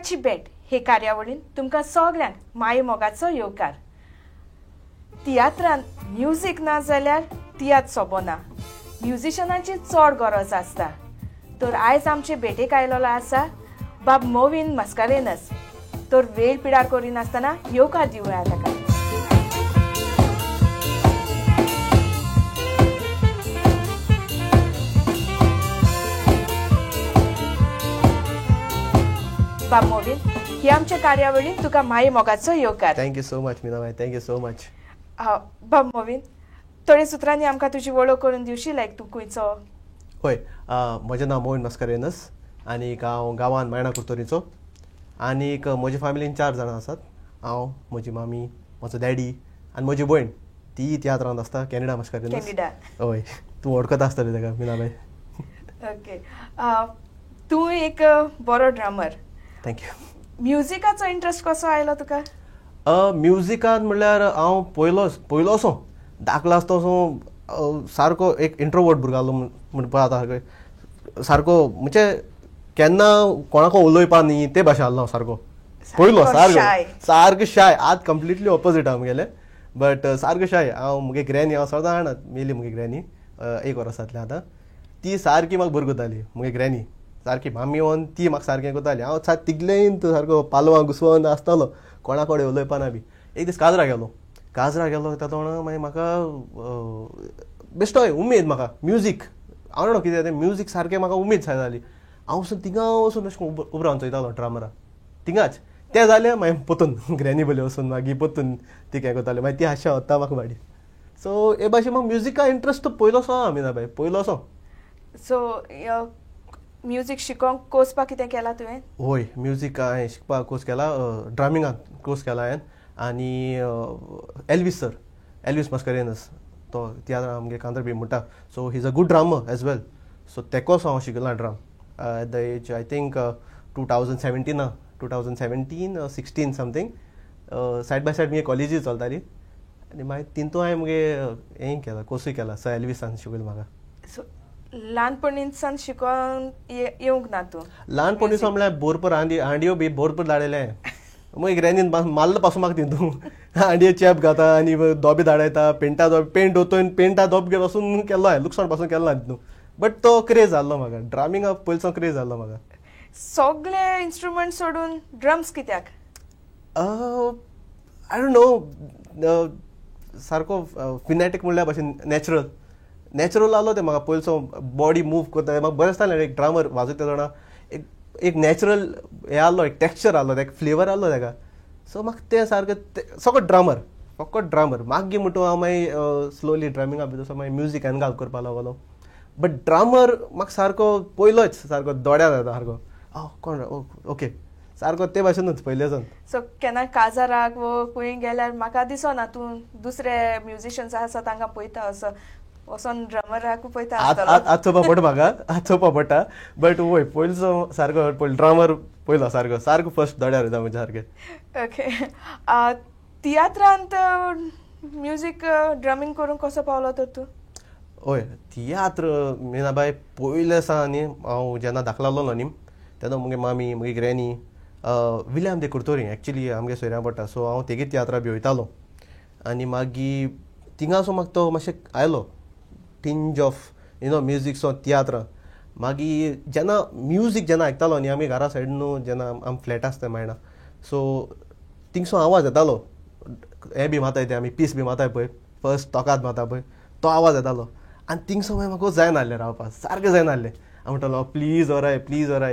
आजची भेट हे कार्यावळीन तुमकां सगळ्यांक माये मोगाचो येवकार. तियात्रान म्युझिक ना जाल्यार तियात्र सोबना. म्युझिशनाची चड गरज आसता. तर आयज आमचे भेटेक आयलोलो आसा बाब मोविन मस्कारेनस. तर वेळ पिडार करिनासतना येवकार दिवया ताका. बाब मोविन, ही आमच्या कार्यावळीन तुका माये मोगाचो येवकार. Thank you so much Meenabai, thank you so much. बाब मोविन, थोडे सुत्रांनी आमकां तुजी वळख करून दिवशी, लायक तूं खंयचो? होय, म्हजें नांव मोविन मस्कारेनस आनी हांव गांवांत मायणा कुर्तोरीचो. आनी म्हजे फॅमिलीन 4 जाणां आसात. हांव, म्हजी मामी, म्हजो डॅडी आनी म्हजी भयण. ती तियात्रांत आसता, कॅनडा मस्कारेनस. हय, तूं वळखता आसतलें ताका मीनाबाई. ओके, तूं एक बरो ड्रामर. थँक्यू. म्युझिकाचो इंट्रस्ट कसो आयलो तुका? म्युझिकांत म्हणल्यार हांव पयलोसो धाकलो आसतसो सारको एक इंट्रोवर्ट भुरगो आहलो म्हणपा जाता. सारको म्हणजे केन्ना कोणाको उलोवपा न्ही ते भाशेन आहलो हांव सारको. पयलो सारको शाय. आतां कंप्लिटली ऑपोजीट आमगेलें. बट सारको शाय. हांव मुगे ग्रॅनी, हांव सदां जाणात, मेली मुगे ग्रॅनी 1 वर्स जातलें आतां. ती सारकी म्हाका बरी कोताली, मुगे ग्रॅनी सारकी. मामी येवन ती म्हाका सारकें कोताली. हांव तिगलें सारको पालवां घुसोवन आसतालो, कोणा कडेन उलोवपाना बी. एक दीस काजरा गेलो तातूंत मागीर म्हाका बेश्टो उमेद म्हाका म्युजीक. हांव जाणा कितें तें म्युजीक सारकें म्हाका उमेद जाली. हांव वचून थिंगा वचून अशें करून उबो रावन चयतालो ड्रामरा थिंगाच. तें जालें मागीर पोतून ग्रॅनी बली वचून मागीर पोतून ती हें कोतालें. मागीर ती हास्या वता म्हाका बाडी. सो हे भाशेन म्हाका म्युजिका इंट्रस्ट पयलोसो आहा मीनाबाई, पयलोसो. सो म्युजीक शिकोवंक कोर्स कितें केला तुवें? होय, म्युजीक हांवें शिकपाक कोर्स केला. ड्रामिंगान कोर्स केला हांवें. आनी एल्वीस मस्कारेनस तो तियात्रां आमगे कांतरबी म्हणटा. So he is a good drummer as well. So तेकोच हांव शिकला drum at the age I think 2017 something. Side by side मुगे कॉलेजी चलताली आनी मागीर तितून हांवें मुगे हें केला, कोर्सूय केला. सर एल्वीसान शिकयलें म्हाका. सो ल्हानपणीसान शिकोवन येवंक ना तूं? ल्हानपणीसान म्हणल्यार भरपूर हांडयो बी भरपूर धाडयले. मुगे ग्रॅनीन मारलो पासून म्हाका तितून हांडये चॅप घाता आनी दोबे धाडयता. पेंट ओतून पेंटा दोब घेवन वचून केल्लो हांवें. लुकसाण पासून केल्लो ना तितून. बट तो क्रेज जाल्लो म्हाका. ड्रामिंगा पयलींचो क्रेज जाल्लो म्हाका. सगळे इन्स्ट्रुमेंट सोडून ड्रम्स कित्याक? I don't know. सारको फिनेटीक म्हणल्या भाशेन नॅचरल आहलो तें म्हाका. पयलींचो बॉडी मूव करता म्हाका बरें दिसतालें. एक ड्रामर वाजयता तेन्ना एक नॅचरल हें आहलो, एक टेक्स्चर आहलो, एक फ्लेवर आहलो ताका. सो म्हाका तें सारकें फकत ड्रामर. मागीर म्हणटू हांव मागीर स्लोली ड्रामिंगा भितर मागीर म्युजीक इनवॉल्व करपाक लागलो. बट ड्रामर म्हाका सारको पयलोच सारको दोड्या जाता सारको. कोण ओके सारको ते भाशेनूच पयलेच्यान. सो केन्ना काजाराक वो खंय गेल्यार म्हाका दिसना तूं दुसरे म्युझिशियन्स आसा तांकां पळयता असो वचोन ड्रामराकूय पळयता? आतां चोवपा पडटा म्हाका, आतां चोवपा पडटा. बट वय पयलींचो सारको ड्रामर पयलो सारको फर्स्ट दोड्यार वयता म्हणजे सारकें. ओके, तियात्रांत म्युजीक ड्रमिंग करून कसो पावलो तर तूं? हय, तियात्र मीनाबाई पयले सा न्ही हांव जेन्ना धाकलो आहलो न्ही तेन्ना मुगे मामी, मुगे ग्रॅनी विलियम दे कुर्तोरी एक्चुली आमगे सोयऱ्यां पडटा. सो हांव तेगे तियात्रा बी वयतालो. आनी मागीर थिंगासो म्हाका तो मातशें आयलो टिंज ऑफ म्युजीक तियात्र. मागीर जेन्ना म्युजीक आयकतालो न्ही आमी घरा सायडीन न्हू जेन्ना आमी फ्लॅट आसता मेळना. सो थिंगसो आवाज येतालो. हें बी माताय ते आमी पीस बी माताय पळय, फर्स्ट तोकात माता पळय, तो आवाज येतालो. आनी थिंगसो मागीर म्हाका जायना आहलें रावपाक, सारकें जायना आहलें. हांव म्हणटालो प्लीज ओराय.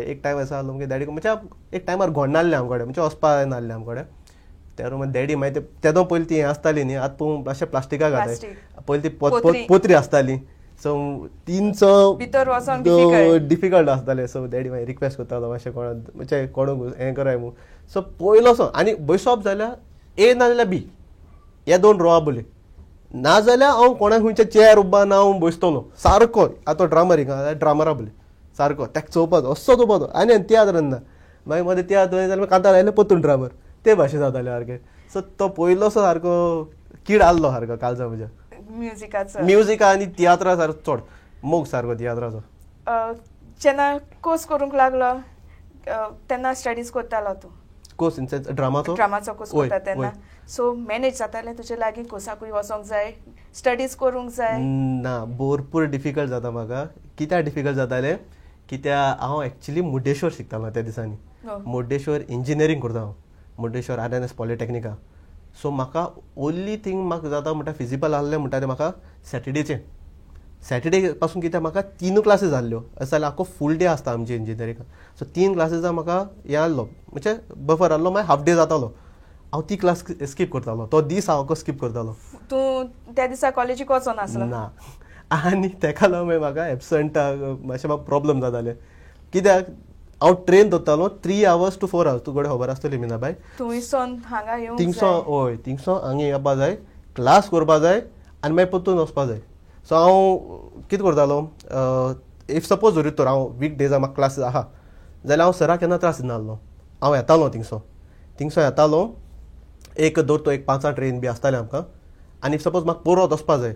एक टायम असो आहलो मुगे डॅडी म्हणजे एक टायमार घोडना आहलें आमचे कडेन, म्हणजे वचपा जायना आहलें आमचे कडेन. त्या मागीर डॅडी मागीर तेदो पयलीं ती हें आसताली न्ही, आतां पळोवन मातशें प्लास्टिका घाताय. पयलीं ती पोत्री आसताली. सो तिनचो डिफिकल्ट आसतालें. सो डॅडी मागीर रिक्वेस्ट करतालो मातशें म्हणजे कोण हें कराय म्हणून. सो पयलोसो आनी बसप जाल्यार ए ना जाल्यार बी हे 2 रोवा बोली. ना जाल्यार हांव कोणाक खंयच्या चॅर उबान हांव बसतलो सारको. आतां ड्रामरा बोली सारको तेका चोवपाचो असो चोवपाचो. आनी तियात्रान ना. मागीर मदें तियात्र जाल्यार कांतार आयलें पोतून ड्रामर ते भाशेन जातालें सारकें. सो तो पयलोसो सारको कीड आहलो सारको काळजा म्हज्या म्युजिका आनी तियात्रा सारको चड मोग सारको तियात्राचो. जेन्ना कोर्स करूंक लागलो तेन्ना स्टडीज करतालो तूं कोर्स इन सेन्स ड्रामाचो कोर्स करता तेन्ना सो मॅनेज जातालें तुजे लागीं कोर्साकूय वचोंक जाय स्टडीज करूंक जाय ना भरपूर डिफिकल्ट जाता म्हाका कित्याक डिफिकल्ट जातालें कित्याक हांव एक्चुली मुर्डेश्वर शिकतालो त्या दिसांनी मुर्डेश्वर इंजिनियरींग करता हांव मुर्डेश्वर RNS पॉलिटेक्निका सो म्हाका ओन्ली थिंग म्हाका जाता म्हणटा फिजिकल आहलें म्हणटा तें म्हाका सॅटर्डे पासून कित्याक म्हाका 3 क्लासीस आहल्यो अशें जाल्यार आख्खो फूल डे आसता आमचे इंजिनियरींग सो 3 क्लासीसां म्हाका हें आहलो म्हणजे बफर आहलो मागीर हाफ डे जातालो हांव ती क्लास स्कीप करतालो तो दीस हांव स्कीप करतालो तूं त्या दिसा कॉलेजीक वचोन आसलो ना आनी तेका लागून मागीर म्हाका एबसंटाक मातशें म्हाका प्रॉब्लम जाताले कित्याक हांव ट्रेन धरतालो 3 hours to 4 hours तुका खबर आसतली मिनाबाई थंयसून हांगा येवंक थिंगसो हांगा येवपा जाय क्लास करपा जाय आनी मागीर परतून वचपा जाय सो हांव कितें करतालो इफ सपोज धरीत तर हांव वीक डेजा म्हाका क्लासीस आहा जाल्यार हांव सराक केन्ना त्रास दिनासलो हांव येतालो थिंगसो येतालो एक धरतो एक 5 ट्रेन बी आसताले आमकां आनी सपोज म्हाका परत वचपा जाय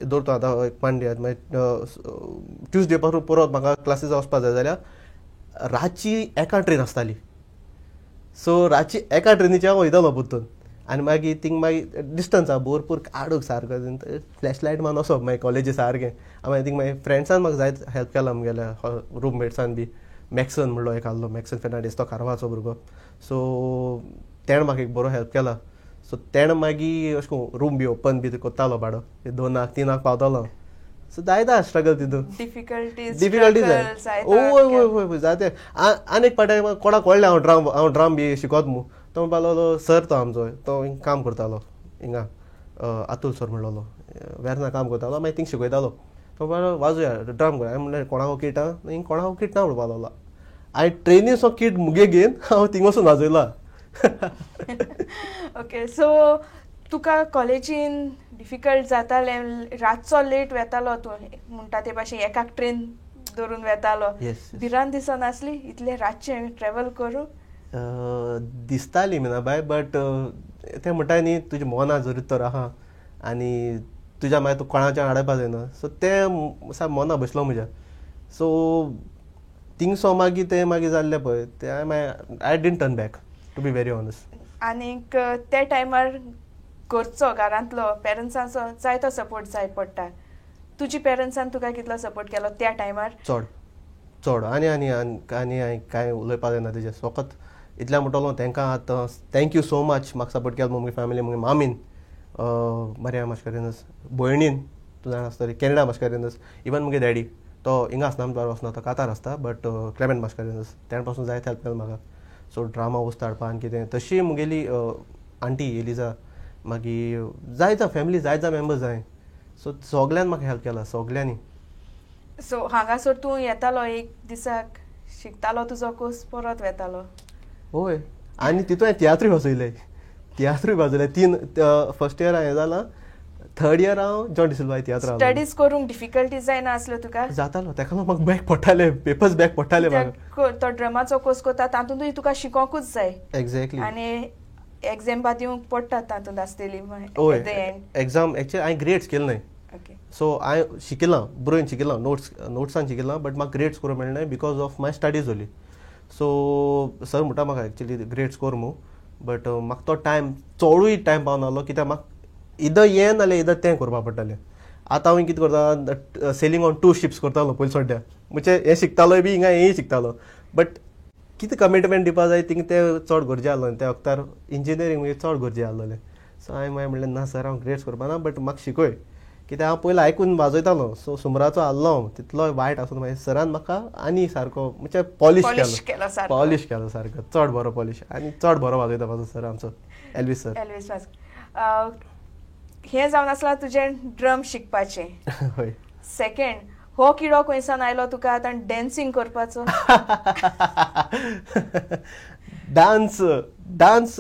धरतो आतां एक मांडे मागीर ट्युजडे पासून परत म्हाका क्लासीस वचपा जाय जाल्यार रातची एका ट्रेन आसताली सो रातची एका ट्रेनीचे हांव वयतालो परतून आनी मागीर थिंग मागीर डिस्टन्स आहा भरपूर काडूंक सारको फ्लॅशलायट मारून वचप मागीर कॉलेजी सारकें मागीर थिंग मागीर फ्रेंड्सान म्हाका जायत हेल्प केला म्हगेल्या रूममेट्सान बी मॅक्सन म्हणलो एक आहलो मॅक्सन फेर्नांडीस तो कारवारचो भुरगो सो तेणें म्हाका एक बरो हेल्प केला सो तेणें मागीर अशें करून रूम बी ओपन बी कोत्तालो भाडो 2-3 पावतालो सो जायता स्ट्रगल तितून डिफिकल्टीज जाय वय जाते आनी एक पाटी कोणाक कळ्ळें हांव ड्राम बी शिकोत मू तो म्हणपालो सर तो आमचो तो हिंग काम करतालो हिंगा अतुल सर म्हणलोलो वेर्ना काम करतालो मागीर थिंग शिकयतालो तो म्हणपालो वाजोया ड्राम कर हांवें म्हणलें कोणाको किट आहा हिंग कोणाको किट ना म्हणपा लागलो हांवें ट्रेनीचो किट मुगे घेवन हांव थिंग वचून वाजयला ओके सो तुका कॉलेजीन डिफिकल्ट जातालें रातचो लेट वेतालो तूं म्हणटा ते भाशेन एकाक ट्रेन धरून वेतालो भिरांत दिसना आसली इतले रातचें ट्रॅव्हल करूं दिसताली मिनाबाय बट ते म्हणटा न्ही तुज्या मना जरी तर आहा आनी तुज्या मागीर तूं कोणाच्या आडयपा जायना सो ते मना बसलो म्हज्या सो थिंगसो मागीर ते मागीर जाल्ले पळय ते मागीर I didn't turn back to be very honest आनीक त्या टायमार घरचो घरांतलो पेरंट्सांचो जायतो सपोर्ट जाय पडटा तुजी पेरंट्सान तुका कितलो सपोर्ट केलो त्या टायमार चड आनी आनी आनी कांय उलयपा जायना तेजें फकत इतल्या म्हणटलो तांकां आतां थँक्यू सो मच म्हाका सपोर्ट केलो म्हजी फॅमिली म्हजी मामीन मारिया माश्कारेनस भयणीन तूं जाणा आसतली कॅनडा माश्कारेनस इवन म्हगे डॅडी तो हिंगा आसना आमच्या वचना तो कातार आसता बट क्लेमेंट माश्कारेनस तेणे पासून जायत हेल्प केलो म्हाका सो ड्रामा वचता हाडपा आनी कितें तशी मुगेली आंटी एलिजा मागीर जायता फॅमिली जायता मेंबर्स जाय सो सगळ्यान म्हाका हेल्प केला सगळ्यांनी सो हांगासर तूं येतालो एक दिसाक शिकतालो तुजो कोर्स परत वेतालो होय आनी तितून हांवें तियात्रूय वाजयले 3 फर्स्ट इयर हें जालां थर्ड इयर हांव जॉन डिसिल्वा तियात्र स्टडीज करूंक डिफिकल्टीज जायना आसल्यो तुका जातालो तेका लागून म्हाका बॅक पडटाले पेपर्स बॅक पडटाले म्हाका तो ड्रामाचो कोर्स करता तातूंतूय तुका शिकोंकूच जाय एक्झॅक्टली आनी एग्जाम दिवंक पडटा तातूंत आसतली होय एग्जाम एक्चुअली हांवें ग्रेड्स केले न्हय सो हांवें शिकिलां बरोवन शिकिलां नोट्सान शिकिलां बट म्हाका ग्रेड्स करूंक मेळनाय बिकॉज ऑफ माय स्टडीज ओली सो सर म्हणटा म्हाका एक्चुअली ग्रेड्स कोर मू बट म्हाका तो टायम चडूय टायम पावनासलो कित्याक म्हाका इदर हें नाल्यार इदर तें करपा पडटालें आतां हांव कितें करता सेलींग ऑन 2 शिप्स करतालो पयलीं सड्या म्हणजे हें शिकतालोय बी हिंगा हेंय शिकतालो बट कितें कमिटमेंट दिवपा जाय थिंग तें चड गरजे आहलो त्या वक्तार इंजिनियरींग म्हणजे चड गरजे आहलोलें सो हांवें मागीर म्हणलें ना सर हांव ग्रेड्स करपा ना बट म्हाका शिकय कित्याक हांव पयलीं आयकून वाजयतालो सो सुमराचो आहलो हांव तितलो वायट आसून मागीर सरान म्हाका आनी सारको म्हणजे पॉलिश केलो सारको चड बरो पॉलिश आनी चड बरो वाजयता म्हाजो सर आमचो एल्वीस सर हें जावन आसलां तुजें ड्रम शिकपाचें हय सेकेंड हो किडो खंयसान आयलो तुका आतां डॅन्सिंग करपाचो डान्स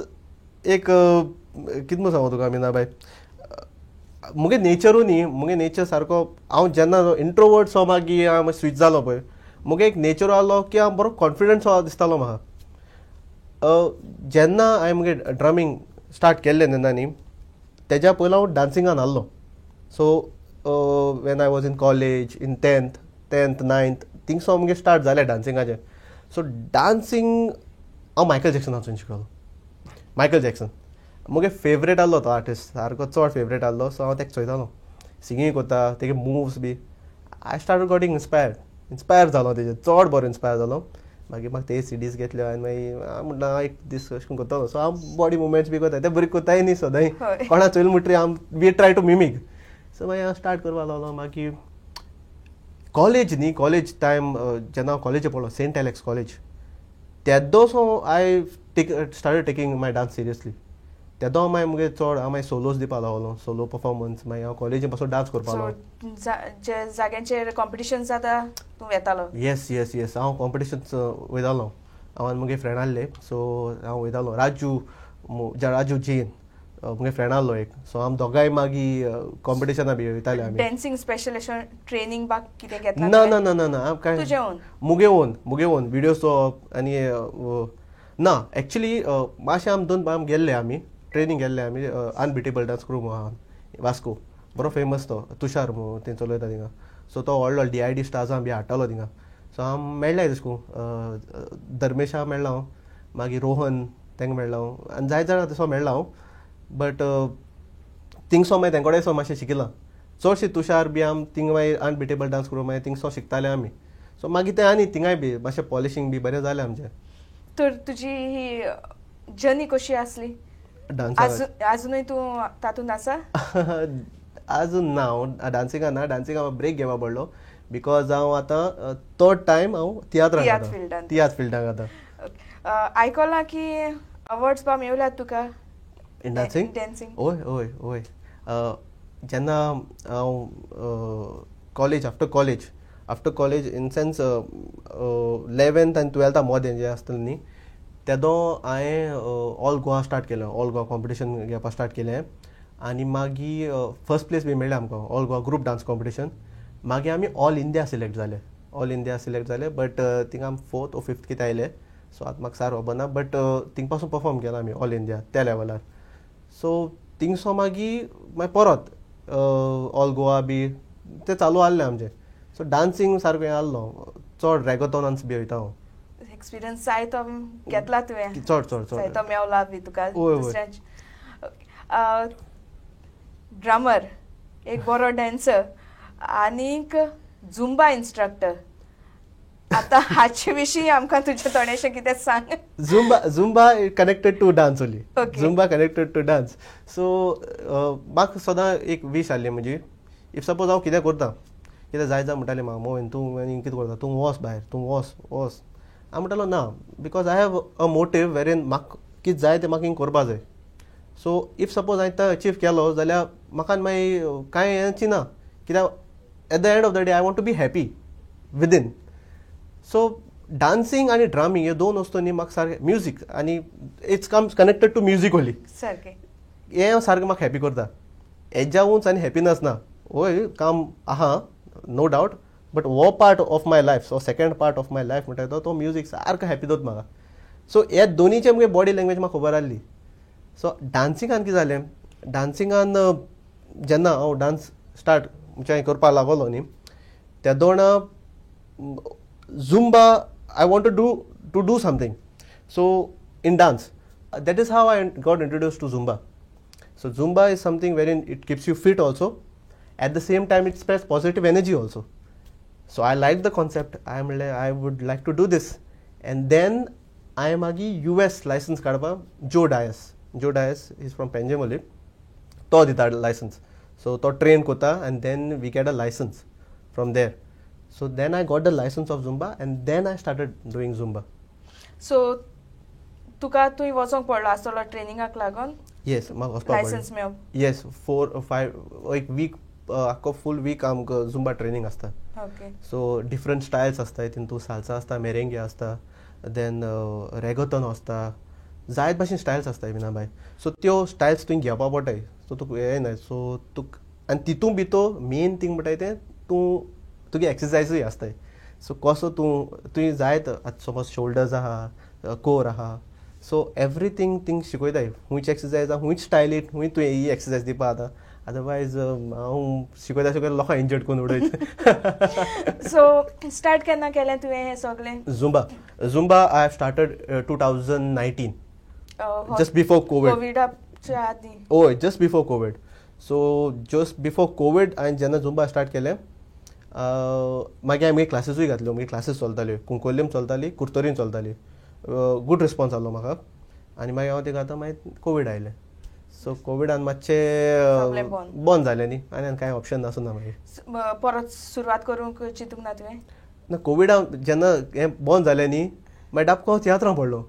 एक कितें म्हणून सांगू तुका मिनाबाय मुगे नेचरू न्ही मुगे नेचर सारको हांव जेन्ना इंट्रोवर्ट सो मागीर हांव स्विच जालो पळय मुगे एक नेचर आहलो की हांव बरो कॉन्फिडंट सो दिसतालो म्हाका जेन्ना हांवें मुगे ड्रमींग स्टार्ट केल्लें तेन्ना न्ही तेज्या पयलीं हांव डान्सिंगान आहलो so when I was in college in 10th 9th थिंगसो मुगे स्टार्ट जालें डान्सिंगाचें सो डान्सिंग हांव मायकल जॅक्सनासून शिकलो. मायकल जॅक्सन मुगे फेवरेट आहलो तो आर्टिस्ट, सारको चड फेवरेट आहलो. सो हांव तेका चोयतालो, सिंगींग कोत्ता, तेगे मुव्स बी. आय स्टार्ट गॉटिंग इन्स्पायर जालो तेजे, चड बरो इन्स्पायर जालो. मागीर म्हाका ते सीडीज घेतल्यो आनी मागीर हांव म्हणटा हांव एक दीस अशें करून कोत्तालो. सो हांव बॉडी मुवमेंट्स बी कोत्ताय, ते बरी कोत्ताय न्ही सदांय. कोणा चोयल म्हणटरी हांव वी ट्राय टू मिमीक. सो मागीर हांव स्टार्ट करपा लागलो. मागीर कॉलेज टायम जेन्ना हांव कॉलेजी पडलो, सेंट एलेक्स कॉलेज, तेदो so I started taking my dance seriously. तेदो हांव मागीर चड हांव मागीर सोलोज दिवपा लागलो, सोलो परफॉर्मन्स. मागीर हांव कॉलेजीन पासून डान्स करपा लागलो. जे जाग्यांचेर कॉम्पिटिशन जाता तूं येतालो? येस हांव कॉम्पिटिशन्स वयतालो. हांव आनी मुगे फ्रेंड आहले, सो हांव वयतालो. राजू जैन मुगे फ्रेंड आहलो एक. सो आमी दोगांय मागीर कॉम्पिटिशना बी वयताले आमी. डान्सिंग स्पेशल अशें ट्रेनिंग बाक कितें घेतला? ना हांव काय तुजें ओन? मुगे ओन विडियो चोवप आनी ना. एक्चुली मातशें आमी 2 पाम गेल्ले, आमी ट्रेनींग गेल्ले आमी अनबिटेबल डान्स क्रू म्हणून वास्को. बरो फेमस तो तुषार म्हणून थंय चलयता थिंगा. सो तो व्हडलो DID स्टार्सां बी हाडटालो थिंगा. सो हांव मेळ्ळाय तशें करून धर्मेशा मेळ्ळा हांव, मागीर रोहन तेंका मेळ्ळा हांव, आनी जायत जाणां तसो मेळ्ळा हांव. बट थिंगसो मागीर तेंकोडे सो मातशें शिकिलां. चडशे तुषार बी आमी थिंगा मागीर अनबिटेबल डान्स क्रू मागीर थिंगसो शिकताले आमी. सो मागीर तें आनी थिंगाय बी मातशें पॉलिशींग बी बरें जालें आमचें. तर तुजी ही जर्नी कशी आसली? अजुनूय तूं तातूंत आसा? अजून ना, हांव डान्सिंगान ना. डान्सिंगाक हांव ब्रेक घेवपा पडलो, बिकॉज हांव आतां थर्ड टायम हांव तियात्रांत फिल्डाक आतां. आयकलां की अवॉर्ड्स बा मेळ्ळ्यात तुका इन डान्सिंग? ओय. जेन्ना हांव college after college in sense 11th आनी 12th मोदें जें आसतलें न्ही, तेदो हांवें ऑल गोवा स्टार्ट केलें. ऑल गोवा कॉम्पिटिशन घेवपा स्टार्ट केलें. आनी मागीर फर्स्ट प्लेस बी मेळ्ळें आमकां all Goa group dance competition. मागीर आमी ऑल इंडिया सिलेक्ट जाले. बट थिंगा आमी 4th or 5th कितें आयले. सो आतां म्हाका सार खबर ना. बट थिंग पासून परफॉर्म केला आमी ऑल इंडिया त्या लेवलार. सो थिंगसो मागीर परत ऑल गोवा बी तें चालू आहलें आमचें. सो डान्सिंग सारको हें आहलो. चड रॅगोथॉनांस बी वयता हांव. एक्सपिरियन्स जायतो घेतला तुवें? चड जायतो मेवला बी तुका दुसऱ्यांच? ड्रमर, एक बरो डॅन्सर आनीक झुंबा इन्स्ट्रक्टर. आतां हाचे विशीं आमकां तुजें थोडेंशें कितें सांग. Zumba connected to dance only. Zumba connected to dance. So म्हाका सदां एक वीश आहली म्हजी. इफ सपोज हांव कितें करता, कितें जाय म्हणटालें म्हाका मोवीन तूं आनी कितें करता, तूं वच भायर, तूं वच. हांव म्हणटालो ना, because I have a motive वेरेन म्हाका कितें जाय तें म्हाका करपा जाय. सो इफ सपोज हांवें तो अचीव केलो जाल्यार म्हाका मागीर कांय हें चिना, कित्याक at the end of the day I want to be happy within. So dancing आनी ड्रामींग हे 2 वस्तू न्ही म्हाका सारकें, म्युजीक आनी it's comes connected to music only. सारकें हें सारकें म्हाका हॅपी करता. हेज्या उंच आनी हॅपीनस ना. वय काम आहा नो डावट, बट हो part of my life, so second part of my life म्हणटा तो म्युजीक सारको हॅपी दोत म्हाका. सो हे दोनीचे मुगे बॉडी लँग्वेज म्हाका खबर आहली. सो डान्सिंगान कितें जालें, डान्सिंगान जेन्ना हांव डान्स स्टार्ट हें करपा लागलो न्ही, त्या दोणा zumba I want to do something. So in dance that is how I got introduced to Zumba. So Zumba is something wherein it keeps you fit also. At the same time, it spreads positive energy also. So I liked the concept. I would like to do this. And then I am agi US license kadpa Joe Dias is from Penjamoli. To dita license. So to train kota and then we get a license from there. So then I got the license of Zumba and then I started doing Zumba. So तुका तुवें वचोंक पडलो आसतलो ट्रेनिंगाक लागून? Yes, म्हाका वचपाक पडलें. Licence मेळप? Yes, 4 or 5 एक वीक, आख्खो फूल वीक आमकां झुंबा ट्रेनिंग आसता. ओके. सो डिफरंट स्टायल्स आसताय. तितून साल्सा आसता, मेरेंगे आसता, देन रॅगोथॉन आसता, जायत भाशेन स्टायल्स आसताय बिना बाय. सो त्यो स्टायल्स तुवें घेवपा पडटाय. सो तुका हें न्हय. सो आनी तितून भितर मेन थींग म्हणटाय तें तुगे एक्सरसायजूय आसताय. सो कसो तुवें जायत आतां सपोज शोल्डर्स आहा, कोर आहा, सो एवरीथींग थिंग शिकयताय. हुंयच एक्सरसायज आहा, हुंयच स्टायल इट, हुंय तुवें ही एक्सरसायज दिवपा आतां. अदरवायज हांव शिकयता शिकयता लोकांक इंजर्ड करून उडयता. सो स्टार्ट केन्ना केलें तुवें हें सगळें? Zumba I have started 2019, just before covid. कोविडाच्या आदी? ओय, just before covid. So just before covid हांवें जेन्ना झुंबा स्टार्ट केलें, मागीर हांवें क्लासीसूय घातल्यो. म्हजी क्लासीस चलताल्यो, कुंकोलीम चलताली, कुर्तोरीन चलताली. गूड रिस्पॉन्स आसलो म्हाका. आनी मागीर हांव ते घालता, मागीर कोवीड आयलें. सो कोविडान मातशें बंद जालें न्ही, आनी कांय ऑप्शन नासून ना. मागीर परत सुरवात करूंक चिंतूंक ना तुवें? ना, कोविडान जेन्ना हें बंद जालें न्ही, मागीर डाबको हांव तियात्रां पडलो.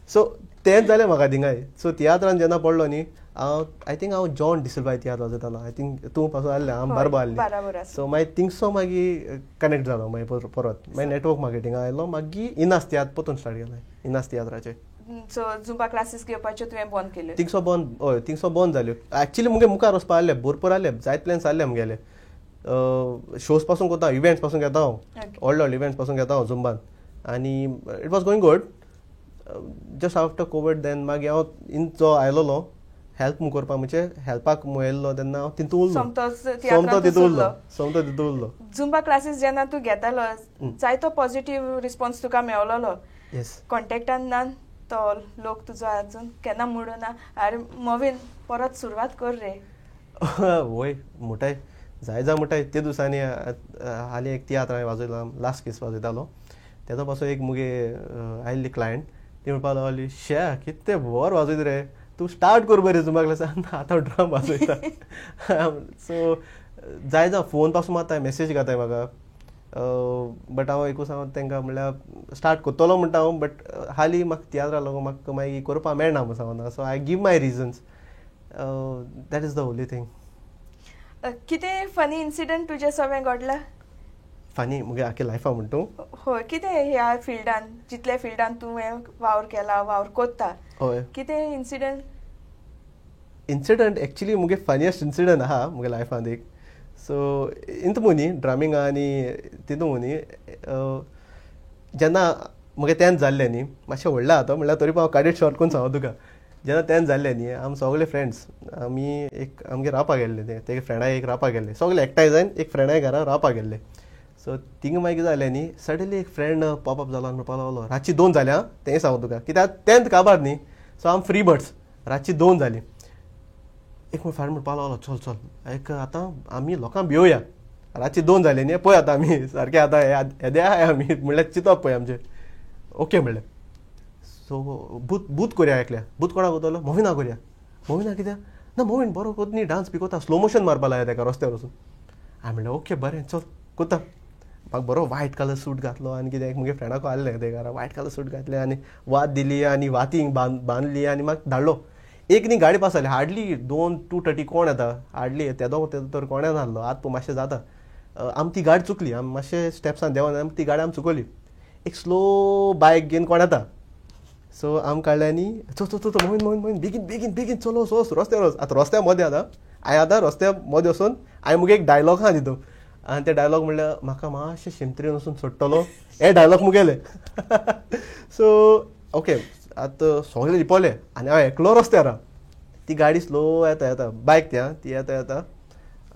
सो तेंच जालें म्हाका थिंगाय. सो तियात्रान जेन्ना पडलो न्ही, आय थिंक हांव जॉन डिसिल्वा तियात्र वाजयतालो. आय थिंक तूं पासून आहलें, हांव बारबो आहलें. सो मागीर थिंगसो मागीर कनेक्ट जालो मागीर परत. मागीर नॅटवर्क मार्केटिंगा आयलो. मागीर इनास तियात्र परतून स्टार्ट केलें, इनास तियात्राचें. सो झुंबा क्लासीस घेवपाच्यो तुवें बंद केल्यो? थिंगसो बंद जाल्यो. एक्चुली मुगे मुखार वचपा आहलें, भरपूर आहलें, जायत प्लॅन्स आहले आमगेले. शोज पासून करता, इव्हेंट्स पासून घेता हांव, व्हडले इव्हेंट्स पासून घेता हांव झुंबान. आनी it was going good. Just after covid then मागीर हांव जो आयलोलो हेल्प म्हूण करपाक, म्हणजे हेल्पाक येयल्लो तेन्ना हांव तितून उरलो. सोमतो तितून उरलो. झुंबा क्लासीस जेन्ना तूं घेतालो, जायतो पॉझिटिव्ह रिस्पॉन्स तुका मेळलोलो. कॉन्टॅक्टान ना तो लोक तुजो आजून केन्ना म्हणूं ना अरे मोवीन परत सुरवात कर रे? वय मुठाय जाय मुठाय. ते दिसांनी हालीं एक तियात्र हांवें वाजयला, लास्ट केस वाजयतालो. तेजो पासून एक मुगे आयिल्ली क्लायंट, ती म्हणपाक लागली, शे कितें बरो वाजयता रे, तूं स्टार्ट कर बरें झुंबा क्लासान, आतां ड्रम वाजयता. सो जाय फोन पासून मारताय, मॅसेज घाताय म्हाका. बट हांव एकूच हांव तांकां म्हणल्यार स्टार्ट करतलो म्हणटा हांव, बट हालीं म्हाका तियात्रा लागून म्हाका मागीर करपा मेळना म्हणून सांगना. So I give my reasons. That is the only thing. कितें फनी इन्सिडंट तुजें सगळें घडलां? फनी मुगे आख्या लायफा म्हणटा तूं? हय, कितें ह्या फिल्डान, जितल्या फिल्डान तूं वावर केला, वावर कोत्ता, हय, कितें इन्सिडंट एक्चुली मुगे फनियस्ट इन्सिडंट आहा मुगे लायफान एक. सो इंत मुनी ड्रामींग आनी तितू मुनी जेन्ना मुगे तेन्थ जाल्लें न्ही, मातशें व्हडलें आहा तो, म्हणल्यार तरी हांव काडीट शॉर्ट करून सांगो तुका. जेन्ना तेन्थ जाल्लें न्ही, आमी सगळे फ्रेंड्स आमी एक आमगे रावपाक गेल्ले. ते फ्रेंडाक एक रावपाक गेल्ले, सगळे एकठांय जावन एक फ्रेंडाय घरा रावपाक गेल्ले. सो थिंग मागीर कितें जालें न्ही, सडनली एक फ्रेंड पॉपअप जालो आनी म्हणपाक लागलो, रातची 2 जाली. तें सांगू तुका, कित्याक तेन्थ काबार न्ही, सो आम फ्री बर्ड्स. रातची 2 जाली. एक फ्रेंड म्हणपाक लागलो, चल चल एक आतां आमी लोकांक भिवया, रातची 2 जाली न्ही, पळय आतां आमी सारकें आतां येद्या आहाय आमी, म्हणल्यार चिंतप पळय आमचें. ओके म्हणलें. सो बूत करुया एकल्या. बूत कोणाक कोतलो? मोविना करुया. मोविना कित्याक? ना मोविन बरो कोत न्ही, डान्स बी कोता, स्लो मोशन मारपा लाया तेका रस्त्यार वचून. हांवें म्हणलें ओके बरें चल कोता. म्हाका बरो व्हायट कलर सूट घातलो आनी कितें मुगे फ्रेंडाक आहलें ते घरा, व्हायट कलर सूट घातलें आनी वात दिली आनी वातींक बांदली आनी म्हाका धाडलो. एक न्ही गाडी पास जाली, हार्डली 2:30 कोण येता, हार्डली तेदो तर कोणें नासलो. आतां मग जाता. आमी ती गाडी चुकली, आमी मातशें स्टेप्सान देंवन आमी ती गाडी आमी चुकली. एक स्लो बायक घेवन कोण येता. सो आमी काडलें आनी चल मोहीन बेगीन बेगीन बेगीन चलो वच रस्त्यार वच. आतां रस्त्या मदें आतां हांवें आतां रस्त्या मदें वचून हांवें मुगे एक डायलॉग आहा तितून, आनी ते डायलॉग म्हणल्यार म्हाका मातशें शिमत्रेन वचून सोडटलो, हे डायलॉग मुगेले. सो ओके आतां सगळे लिपोले आनी हांव एकलो रस्त्यार आहा. ती गाडी स्लो येता बायक ती येता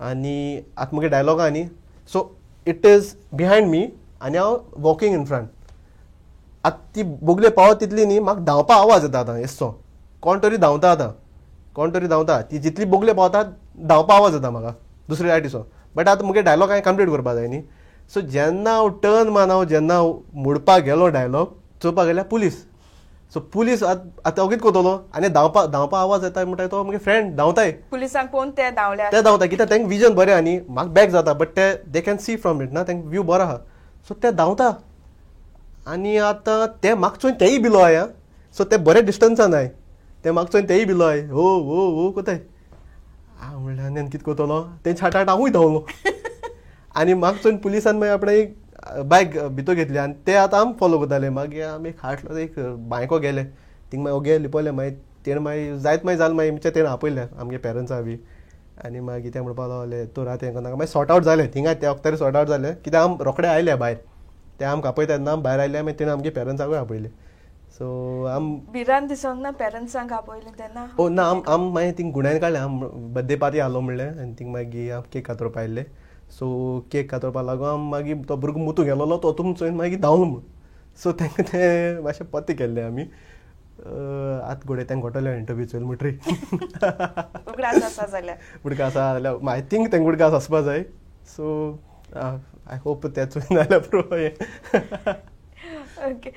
आनी आतां मुगे डायलॉग आहा न्ही, सो इट इज बिहायंड मी आनी हांव वॉकिंग इन फ्रंट. आतां ती बोगले पावत तितली न्ही, म्हाका धांवपा आवाज येता आतां एसो, कोण तरी धांवता. ती जितली बोगले पावता धांवपा आवाज येता म्हाका दुसरे सायडीचो. बट आतां मुगे डायलॉग हांवें कंप्लीट करपा जाय न्ही. सो जेन्ना हांव टर्न मारून जेन्ना मुडपाक गेलो डायलॉग चोवपाक गेल्यार पुलीस. सो पुलीस आतां ओगीत कोतलो आनी धांवपा आवाज येता म्हणटा तो मुगे फ्रेंड धांवताय. पुलिसांक पळोवन ते धांवता कित्याक तेंकां विजन बरें आहा न्ही, म्हाका बॅक जाता but they can see from it ना, तेंकां व्यू बरो आहा. सो ते धांवता आनी आतां ते म्हाका चोयन तेय भिलो आय. सो ते बरे डिस्टन्सान आय, ते म्हाका चोयन तेय भिलो आय, हो कोताय. हांव म्हणलें आनी कितें कोतलो, तेंच्या हाटाट हांवूय धांवलो. आनी म्हाका चोयन पुलिसान मागीर आपणे एक बायक भितर घेतली आनी ते आतां आमी फॉलो करताले. मागीर आमी खाटलो एक बायको गेले, थिंग मागीर ओगे लिपले. मागीर तेणें मागीर जायत जालें, मागीर आमच्या तेणें आपयलें आमगे पेरंट्सां बी. आनी मागीर ते म्हणपाक लागले तूं रात हें करनाका. मागीर सॉर्ट आवट जालें थिंगा, त्या वक्तार सॉर्ट आवट जालें कित्याक आमी रोखडे आयले भायर. ते आमकां आपयतात ना भायर आयले, मागीर तेणें आमगे पेरंट्साकूय आपयले. सो आम भिरान दिसोंक ना पेरंट्सांक आपयलें तेन्ना ओ ना आम मागीर थिंग गुण्यान काडलें आम बर्थडे पार्टी आहलो म्हणलें आनी थिंग मागीर हांव केक कातरपा आयल्लें सो केक कातरपा लागून आम मागीर तो भुरगो मुतू गेलोलो तो तुम चोयन मागीर धांवलो म्हूण सो तांकां तें मातशें पत्ते केल्लें आमी आतां घोडे तांकां घोटले इंटरव्यू चोयल म्हुटरी उगडास आसा जाल्यार उडका आसा जाल्यार आय थिंक तांकां उडकास आसपा जाय सो आय होप ते चोयन जाल्यार पुरो हें ओके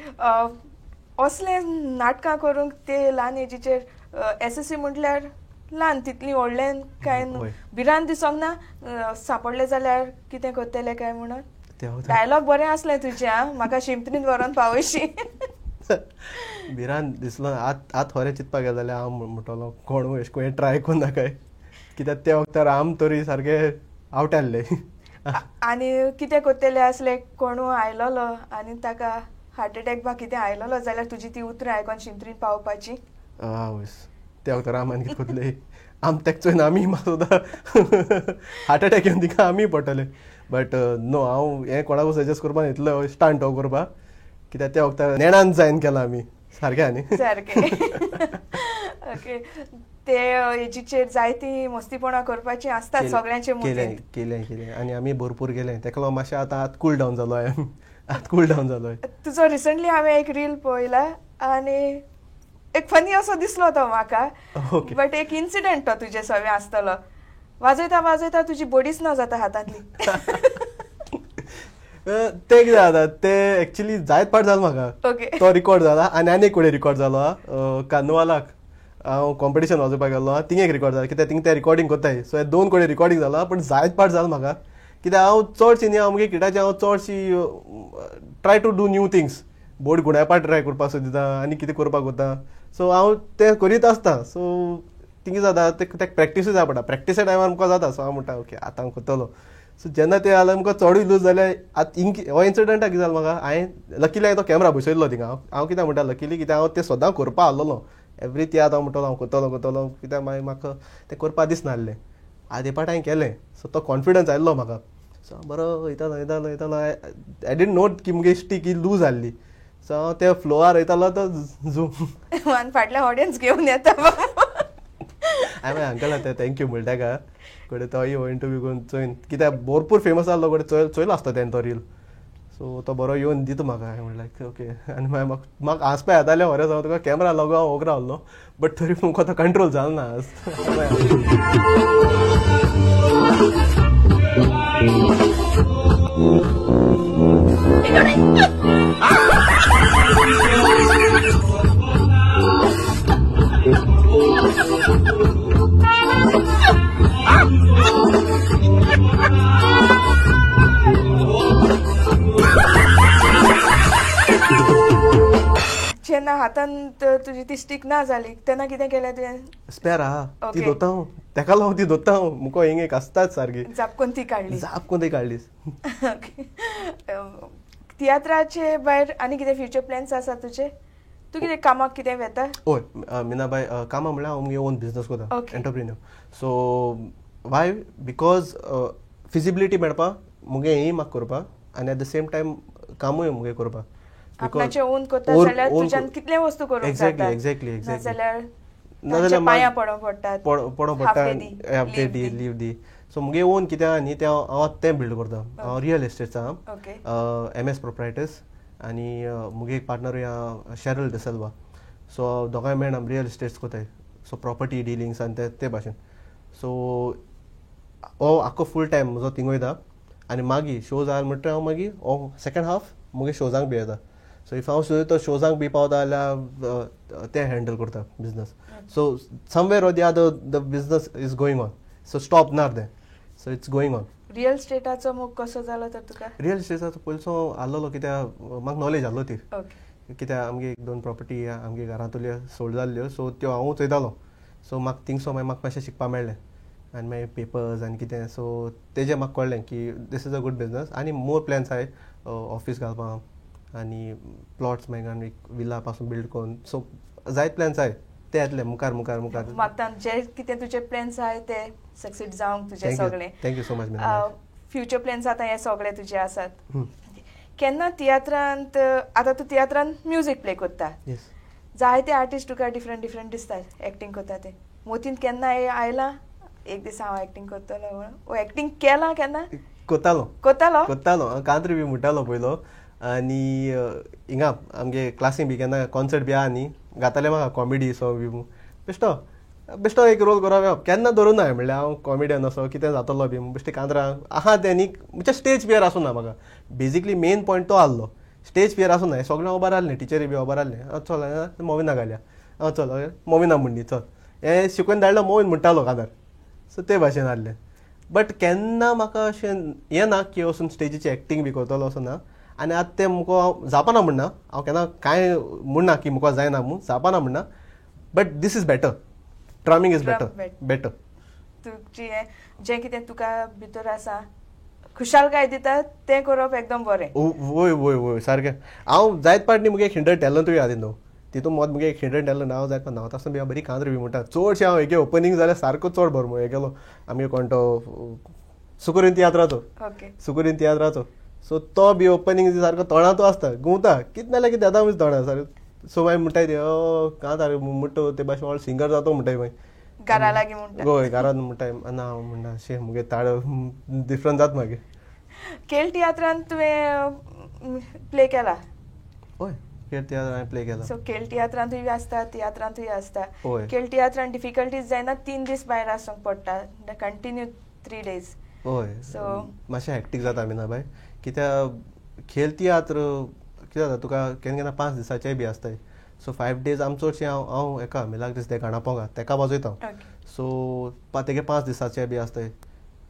असले नाटकां करूंक ते ल्हान एजीचेर एसएससी म्हटल्यार ल्हान तितली व्हडलें कांय भिरान दिसोंक ना सांपडलें जाल्यार कितें करतलें काय म्हणून डायलॉग बरें आसलें तुजें आं म्हाका शिमतरीन व्हरोन पावयशी भिरान दिसलो आतां खरें चिंतपाक गेले जाल्यार हांव म्हणटलो कोण अशें करून ट्राय करून नाकाय कित्याक त्या वक्तार आम तरी सारके आवटाल्ले आनी कितें करतलें आसलें कोणू आयलोलो आनी ताका हार्ट अटॅक बा कितें आयलोलो जाल्यार तुजी ती उतरां आयकोन शिमतरीन पावपाची आवय त्या वक्तार आमी कितें करतले आम तेका चोयन आमी म्हाका सुद्दां हार्ट अटॅक येवन तिका आमी पडटले बट नो हांव हें कोणाकूय सजेस्ट करपा इतलो स्टांट हो करपा कित्याक त्या वक्तार नेणान जायन केला आमी सारकें न्ही सारकें ओके ते एजीचेर जायती मस्तीपणां करपाची आसतात सगळ्यांचे केलें केलें केलें आनी आमी भरपूर केलें तेका लागून मातशें आतां कूल डावन जालो हांवें आतां कूल डावन जालो तुजो रिसंटली हांवें एक रील पळयला आनी एक फनी असो दिसलो तो म्हाका बट एक इन्सिडंट तो तुजे सगळें आसतलो वाजयता वाजयता तुजी बडीच ना जाता हातांतली ते कितें जाता ते एक्चुली जायत पाट जालो म्हाका ओके तो रिकॉर्ड जाला आनी एक कडेन रिकॉर्ड जालो कार्निवालाक हांव कॉम्पिटिशन वचपाक गेल्लो थिंग एक रिकॉर्ड जाला कित्याक थिंग ते रिकॉर्डिंग कोत्ताय सो हे 2 कडेन रिकॉर्डिंग जाला पूण जायत पाट जालो म्हाका कित्याक हांव चडशी न्ही हांव किटाचे हांव चडशी try to do new things बोर्ड गुण्यापाट ट्राय करपाक सोदिता आनी कितें करपाक वता सो हांव तें करीत आसता सो थिंग जाता तेका प्रॅक्टीसूय जाय पडटा प्रॅक्टीसा टायमार आमकां जाता सो हांव म्हणटा ओके आतां हांव करतलो सो जेन्ना ते जाल्यार आमकां चडूय लूज जाल्यार आतां हो इन्सिडंटाक कितें जालो म्हाका हांवें लकीली हांवें तो कॅमेरा बसयल्लो थिंगा हांव कित्याक म्हणटा लकीली कित्याक हांव तें सदां करपा आसलोलो एवरी तियात्र हांव म्हणटलो हांव करतलो कित्याक मागीर म्हाका तें करपा दिसनासलें आदे पाट हांवें केलें सो तो कॉन्फिडन्स आयिल्लो म्हाका सो बरो वयतालो आय डिडंट नोट की मुगे स्टीक ही लूज आहली सो हांव त्या फ्लोआर वयतालो तो झूम आनी फाटल्यान ऑडियन्स घेवन येता हांवें अंकल आतां थँक्यू म्हणटा का कडेन तोय हो इंटरव्यू करून चोयन कित्याक भरपूर फेमस आसलो कडेन चोयलो आसता तेणें तो रील सो तो बरो येवन दिता म्हाका हांवें म्हणलें ओके आनी मागीर म्हाका हांसपा येतालें खरें सांगूं तुका कॅमेरा लागून हांव ओग्रा आहलो बट तरी म्हाका तो कंट्रोल जालो ना जेन्ना हातांत तुजी ती स्टीक ना जाली तेन्ना कितें केलें तुवें स्पेर आहा ती दोता हांव तेका लागून ती दोता हांव मुको हिंग एक आसताच सारकी जापकून ती काडली जापकून ती काडलीस तियात्राचे भायर आनी कितें फ्युचर प्लॅन्स आसा तुजे तूं कितें कामाक कितें वेता ओय मिनाबाई कामां म्हणल्यार हांव मुगे ओन बिजनस कोता एंटरप्रिन्यूर सो वाय बिकॉज फिजिबिलिटी मेळपा मुगे हेंय म्हाका करपाक आनी एट द सेम टायम कामूय मुगे करपाक आपणाचें ओन करता जाल्यार तुज्यान कितले वस्तू करूंक जाता एक्झॅक्टली नाजाल्यार पांयां पडोंक पडटात पडोंक पडटा हाफ डे दी लीव दी सो मुगे ओन कितें आहा न्ही तें हांव तें बिल्ड करता हांव रियल एस्टेट्स आहा MS प्रोप्रायटर्स आनी मुगे एक पार्टनरूय आहा शेरल डिसेल्वा सो दोगांय मेळून आमी रियल एस्टेट्स कोताय सो प्रॉपर्टी डिलिंग्स आनी ते भाशेन सो हो आख्खो फूल टायम म्हजो थिंग वयता आनी मागीर शोज आहा म्हणटा हांव मागीर हो सेकेंड हाफ मुगे शोजांक बी येता सो इफ हांव सुद्दां तो शोजांक बी पावता जाल्यार ते हँडल करता business so somewhere or the other the business is going on so stop नार दें so it's going on real स्टेटाचो मोग कसो जालो तर तुका रियल एस्टेटाचो पयलींचो आसलोलो कित्याक म्हाका नॉलेज आसलो ती कित्याक आमगे 1-2 प्रॉपर्टी आमगे घरांतल्यो सोल्ड जाल्ल्यो सो त्यो हांवूच चोयतालो सो म्हाका थिंगसो मागीर म्हाका मातशें शिकपा मेळ्ळें आनी मागीर पेपर्स आनी कितें सो तेजें म्हाका कळ्ळें की this is a good business आनी मोर प्लॅन्स आहाय ऑफीस घालपाक आनी प्लॉट्स मागीर आनी विला पासून बिल्ड करून सो जायत प्लॅन्स आहाय ते येतले मुखार मुखार मुखार म्हाका जे कितें तुजे प्लॅन्स आहाय ते सक्सीड जावंक तुजे सगळे thank you so much future plans आतां हे सगळे तुजे आसात केन्ना तियात्रांत आतां तूं तियात्रांत म्युजीक प्ले कोत्ता येस जायते आर्टिस्ट तुका डिफरंट डिफरंट दिसतात एक्टींग कोत्ता ते मोतीन केन्ना आयला एक दीस हांव एक्टींग करतलो म्हणून ओ एक्टींग केलां केन्ना कोत्तालो कोत्तालो कोत्तालो कांतरी बी म्हणटालो पयलो आनी हिंगा आमगे क्लासीन बी केन्ना कॉन्सर्ट बी आहा न्ही गाताले म्हाका कॉमेडी सॉंग बी बेश्टो बेश्टो एक रोल करप केन्ना धरून ना म्हणल्यार हांव कॉमेडियन असो कितें जातलो बी बेश्टे कांतरां आहा ते न्ही म्हणजे स्टेज फियर आसूं ना म्हाका बेजिकली मेन पॉयंट तो आहलो स्टेज फियर आसूं ना सगळें खबर आहलें टिचरी बी खबर आहलें चल मोविना घालया चल मोविना म्हणली चल हें शिकून धाडलो मोवीन म्हणटालो कांतार सो ते भाशेन आहलें बट केन्ना म्हाका अशें हें ना की वचून स्टेजीची एक्टींग बी करतलो असो ना आनी आतां तें मुको जावपाना म्हणना हांव केन्ना कांय म्हणना की मुको जायना म्हूण जावपाना म्हणना but this is better drumming is better तुजी जें कितें तुका भितर आसा खुशालकाय दिता तें करप एकदम बरें वोय वोय वोय सारकें हांव जायत पाट न्ही मुगे एक हिडन टॅलंटूय आहा तितून तितून मत मुगे एक हिडन टॅलंट हांव जायत न्हांवता आसतना बी हांव बरी कांतरी बी म्हणटा चडशें हांव हेगे ओपनिंग जाल्यार सारको चड बरो हे गेलो आमगे कोण तो सुकुरीन तियात्राचो सुकुरीन तियात्राचो सो तो बी ओपनिंग सारको तोंडाचो आसता गुंवता कितें नाल्यार कितें येता म्हणजे तोंडा सारकें सो मागीर म्हणटाय ते कांतार म्हणटा ते भाशेन सिंगर जातो म्हणटाय मागीर घरा लागीं म्हणटा गोय घरान म्हणटाय ना हांव म्हणटा शे मुगे ताळ डिफरंट जाता मागीर खेळ तियात्रांत तुवें प्ले केला हय खेळ तियात्र हांवें प्ले केला सो खेळ तियात्रांतूय आसता तियात्रांतूय आसता हय खेळ तियात्रांत डिफिकल्टीज जायना 3 दीस भायर आसूंक पडटा कंटिन्यू 3 डेज हय सो मातशें हॅक्टीक जाता मीना बाय कित्याक खेळ तियात्र कितें जाता तुका केन्ना केन्ना 5 दिसाचेय बी आसताय सो 5 डेज आम चडशें हांव हेका मिलाक दीस ते गाणापोंगा तेका वाजयता सो तेगे 5 दिसाचे बी आसताय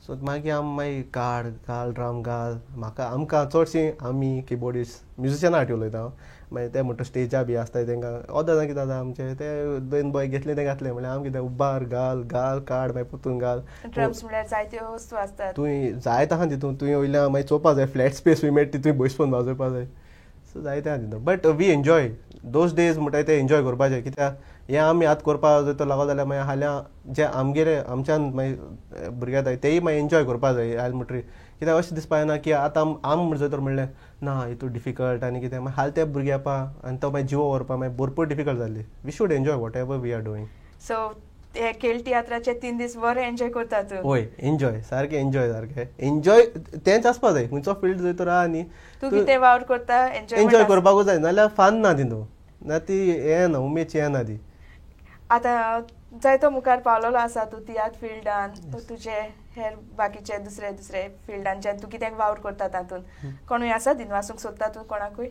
सो मागीर मागीर घाल ड्राम घाल म्हाका आमकां चडशीं आमी किबोर्डिस्ट म्युजिशनां हाटी उलयता मागीर ते म्हणटा स्टेजा बी आसताय तांकां अर्द कितें जाता आमचे ते 2 बॉय घेतले ते घातले म्हणल्यार आमी कितें उबार घाल काड मागीर पुतून घाल ड्रम्स म्हणल्यार जायत्यो वस्तू आसतात तुवें जायत आहा तितून तुवें वयल्यान मागीर चोवपा जाय फ्लॅट स्पेस मेळटा तितून बसपून वाजोवपा जाय सो जायते आहा तितून but we enjoy those days म्हणटाय ते एन्जॉय करपाचें कित्याक हें आमी आतां करपा जर लागो जाल्यार मागीर हाल्या जे आमगेले आमच्यान मागीर भुरगे येताय तेय मागीर एन्जॉय करपा जाय हाल म्हणटरी कित्याक अशें दिसपा जायना की आतां आम जर तर म्हणलें ना हितून डिफिकल्ट आनी कितें मागीर हाल ते भुरगे येवपा आनी तो मागीर जिवो व्हरपा मागीर भरपूर डिफिकल्ट जाल्ली we should enjoy whatever we are doing so हे खेळ तियात्राचे 3 दीस बरें एन्जॉय करता तूं हय एन्जॉय सारकें एन्जॉय तेंच आसपा जाय खंयचो फील्ड जर तर आहा न्ही तूं कितें वावर करता एन्जॉय करपाकूच जाय नाल्यार फान ना तितून ना ती हें ना उमेदची हें ना ती आतां जायतो मुखार पावलेलो आसा तूं तियात्र फिल्डान तुजे हेर बाकीचे दुसरे दुसरे फिल्डांच्यान तूं कितें वावर करता तातूंत कोणूय आसा दिनवासूंक सोदता तूं कोणाकूय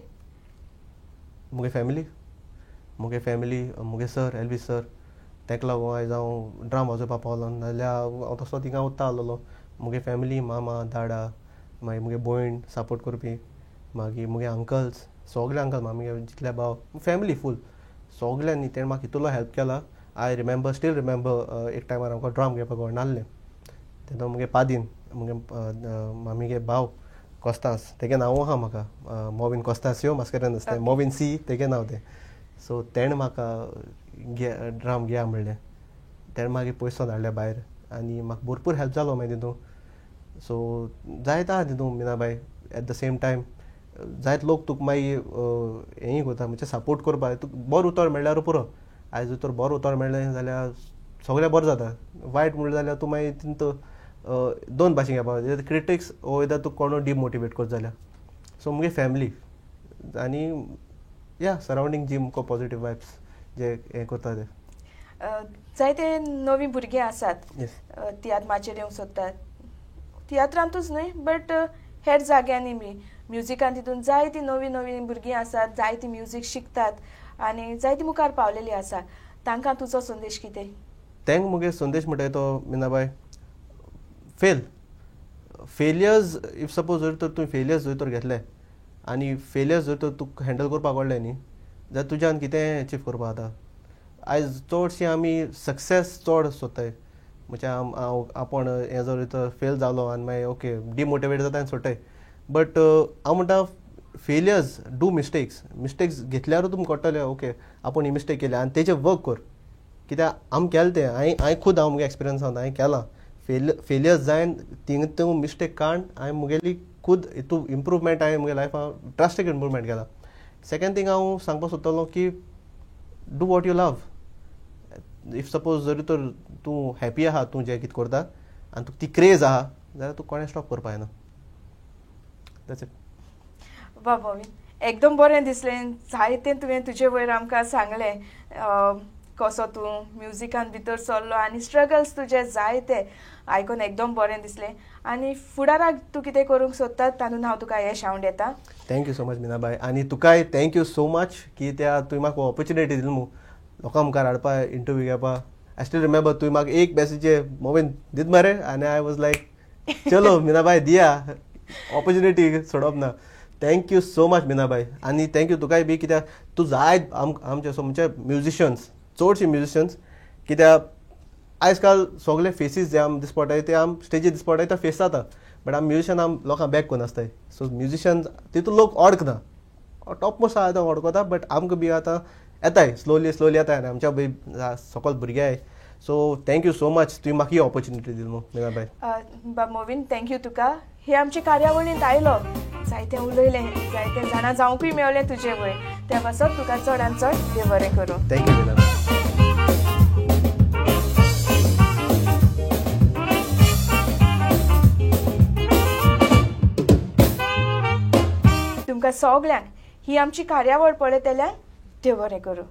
मुगे फॅमिली मुगे सर एलवी सर ताका लागून आयज हांव ड्राम वाजोवपा पावलो नाल्यार हांव तसो थिंगा उरता आसलोलो मुगे फॅमिली मामा दादा मागीर मुगे भयण सपोर्ट करपी मागीर मुगे अंकल्स सगळे अंकल मामी जितले भाव फॅमिली फूल सगळ्यांनी तेणें म्हाका इतलो हेल्प केला आय स्टील रिमेंबर एक टायमार आमकां ड्राम घेवपाक व्हर नासलें तेन्ना मुगे पादीन मुगे मामीगे भाव कोस्तांस तेगे नांव आहा म्हाका मोविन कोस्तांस यो मास्करेन आसता मोविन सी तेगे नांव तें सो तेणें म्हाका ड्राम घेया म्हणलें तेणें मागीर पयसो धाडले भायर आनी म्हाका भरपूर हेल्प जालो मागीर तितून सो जायत आहा तितून मिनाबाय एट द सेम टायम जायत लोक तुका मागीर हेंय करता म्हणजे सपोर्ट करपा तुका बरो उतर मेळ्ळ्यार पुरो आयज जर बरो उतर मेळ्ळें जाल्यार सगळें बरें जाता वायट म्हणलें जाल्यार तूं मागीर तितून 2 भाशेन घेवपा क्रिटिक्स ओ येता तुका कोणू डिमोटिवेट करता जाल्यार सो मुगे फॅमिली आनी या सरावंडींग जी मुको पॉजिटीव वायब्स जे हें करता ते जायते नवी भुरगे आसात तियात्र माचयेर येवंक सोदतात तियात्रांतूच न्हय बट हेर जाग्यांनी बी म्युजिकान तितून जायतीं नवीं नवीं भुरगीं आसात जायतीं म्युजीक शिकतात आनी जायतीं मुखार पावलेलीं आसा तांकां तुजो संदेश कितें तांकां मुगे संदेश म्हणटाय तो मिनाबाय फेलियर्स इफ सपोज जर तर तुवें फेलियर्स जर तर घेतले आनी फेलियर्स जर तर तुका हँडल करपाक आवडलें न्ही जाल्यार तुज्यान कितें अचीव करपा जाता आयज चडशीं आमी सक्सेस चड सोदताय म्हणजे आपूण हें जर तर फेल जालो आनी मागीर ओके डिमोटिवेट जाता आनी सोडटाय बट हांव म्हणटा फेलियर्स डू मिस्टेक्स घेतल्यारूच तुमकां कळटलें ओके आपूण ही मिस्टेक केली आनी तेजेर वर्क कर कित्याक आमी केलें तें हांवें मुगे एक्सपिरियन्सान हांवें केलां फेलियर्स जायन थिंग तूं मिस्टेक काण हांवें मुगेली खूद हितू इम्प्रूवमेंट हांवें म्हज्या लायफान ड्रास्टीक इम्प्रूवमेंट केला. सेकंड थिंग हांव सांगपाक सोदतालो की do what you love. If suppose जरी तर तूं हॅपी आहा तूं जें कितें करता आनी तुका ती क्रेज आहा जाल्यार तूं कोणें स्टॉप करपा जायना. That's it. वा मोवीन एकदम बरें दिसलें. जायतें तुवें तुजे वयर आमकां सांगलें कसो तूं म्युजिकान भितर सरलो आनी स्ट्रगल्स तुजे जायते आयकून एकदम बरें दिसलें. आनी फुडाराक तूं कितें करूंक सोदता तातूंत हांव तुका यश हांव येता. Thank you so much Minabai. आनी तुकाय थँक्यू सो मच की त्या तुवें म्हाका ऑपॉर्च्युनिटी दिली न्हू लोकां मुखार हाडपा इंटरव्यू घेवपा. आय स्टील रिमेंबर तुवें म्हाका एक मॅसेजे मोबायल दीत मरे आनी आय वॉज लायक चलो मिनाबाई दिया ऑपॉर्च्युनिटी सोडप ना. Thank you so much Minabai. आनी थँक्यू तुकाय बी कित्याक तूं जायत आमचे म्हणजे म्युजिशियन्स चडशे म्युजिशियन्स कित्याक आयज काल सगळे फेसीस जे आम दिसपटाय ते आम स्टेजीर दिसपटाय ते फेस जाता बट आम म्युजिशियन आम लोकांक बॅक करून आसताय. सो म्युजिशियन तितून लोक ओडकना टॉप मोस्ट आतां ओडकोता बट आमकां बी आतां येताय स्लोली स्लोली येताय आनी आमच्या बी सकयल भुरगे. सो थँक्यू सो मच तुवें म्हाका ही ऑपॉर्च्युनिटी दिली न्हू मिनाबाई. बाब मोवीन थँक्यू तुका. हे आमचे कार्यावळींत आयलो जायतें उलयलें जायते जाणां जावंकूय मेळ्ळें तुजे वयर त्या पासत तुका चड आनी चड देव बरें करूं. थँक्यू मिनाबाई. तुमकां सगल्यांक ही आमची कार्यावळ पळयतल्यांक देव बरें करूं.